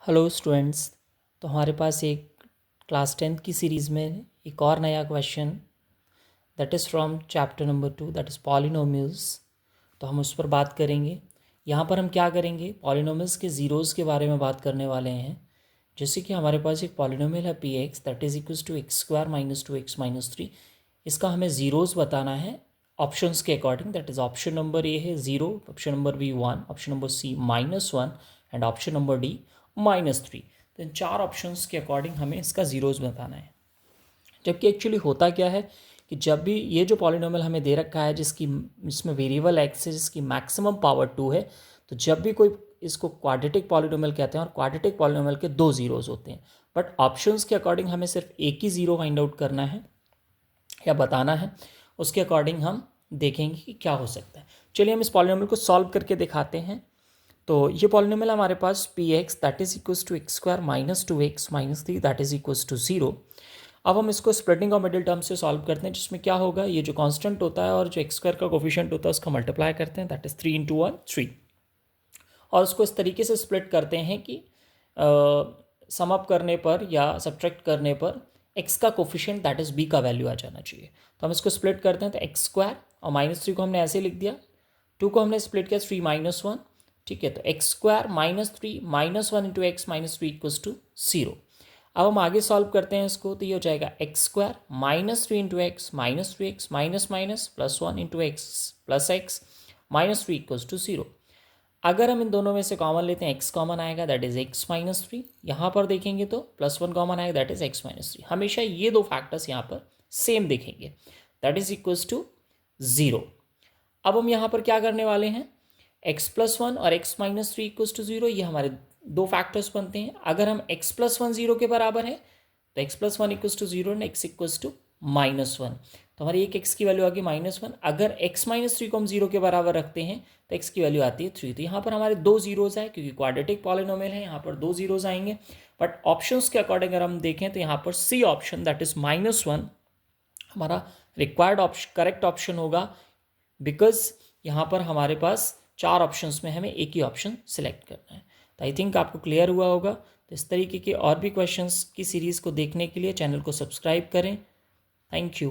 Hello students. तो हमारे पास एक क्लास 10th की सीरीज़ में एक और नया question that is from chapter number 2 that is polynomials. तो हम उस पर बात करेंगे। यहाँ पर हम क्या करेंगे, पॉलिनोमियल्स के ज़ीरोज़ के बारे में बात करने वाले हैं। जैसे कि हमारे पास एक पॉलिनोमियल है p x that is equals to x square minus 2x-3। इसका हमें ज़ीरोज़ बताना है ऑप्शंस के according. That is option number A है 0, option number B 1, option number C -1 and option number D -3। तो इन चार ऑप्शंस के अकॉर्डिंग हमें इसका ज़ीरोज़ बताना है। जबकि एक्चुअली होता क्या है कि जब भी ये जो पॉलिनोमियल हमें दे रखा है जिसकी इसमें वेरिएबल एक्स है जिसकी मैक्सिमम पावर 2 है, तो जब भी कोई इसको क्वाड्रेटिक पॉलिनोमियल कहते हैं और क्वाड्रेटिक पॉलिनोमियल के दो ज़ीरोज़ होते हैं। बट ऑप्शंस के अकॉर्डिंग हमें सिर्फ एक ही ज़ीरो फाइंड आउट करना है या बताना है। उसके अकॉर्डिंग हम देखेंगे कि क्या हो सकता है। चलिए हम इस पॉलिनोमियल को सॉल्व करके दिखाते हैं। तो ये पॉलिनोमियल हमारे पास P x that is equals to x square minus 2x-3 that is equals to 0। अब हम इसको स्प्लिटिंग और मिडिल टर्म से सॉल्व करते हैं, जिसमें क्या होगा, ये जो कांस्टेंट होता है और जो एक्स स्क्वायर का कोफिशिएंट होता है उसका मल्टीप्लाई करते हैं, दैट इज 3 × 1 3। और उसको इस तरीके से स्प्लिट करते हैं कि सम अप करने पर या सब्ट्रैक्ट करने पर एक्स का कोफिशिएंट दैट इज बी का वैल्यू आ जाना चाहिए। तो हम इसको स्प्लिट करते हैं, तो एक्स स्क्वायर और -3 को हमने ऐसे लिख दिया, 2 को हमने स्प्लिट किया 3 - 1। ठीक है, तो x square -3 -1 into x -3 equals to 0। अब हम आगे सॉल्व करते हैं इसको, तो ये हो जाएगा x square -3 into x -3x minus minus +1 into x plus x -3 equals to 0। अगर हम इन दोनों में से कॉमन लेते हैं, एक्स कॉमन आएगा दैट इज x -3। यहाँ पर देखेंगे तो +1 कॉमन आएगा दैट इज x -3। हमेशा ये दो फैक्टर्स यहाँ पर सेम दिखेंगे दैट इज इक्वल्स टू 0। अब हम यहाँ पर क्या करने वाले हैं, x+1 और x -3 इक्वल्स टू 0, ये हमारे दो फैक्टर्स बनते हैं। अगर हम x+1 0 के बराबर है तो x+1 equals to 0 and x equals to -1। तो हमारी एक x की वैल्यू आ गई -1। अगर x -3 को हम 0 के बराबर रखते हैं तो x की वैल्यू आती है 3। तो यहाँ पर हमारे दो जीरोज़ आए, क्योंकि क्वाड्रेटिक पॉलिनोमियल है, यहाँ पर दो जीरोज़ आएंगे। बट ऑप्शंस के अकॉर्डिंग अगर हम देखें तो यहाँ पर सी ऑप्शन दैट इज -1 हमारा रिक्वायर्ड ऑप्शन करेक्ट ऑप्शन होगा, बिकॉज यहाँ पर हमारे पास चार ऑप्शंस में हमें एक ही ऑप्शन सिलेक्ट करना है। तो आई थिंक आपको क्लियर हुआ होगा। तो इस तरीके के और भी क्वेश्चंस की सीरीज़ को देखने के लिए चैनल को सब्सक्राइब करें। Thank you.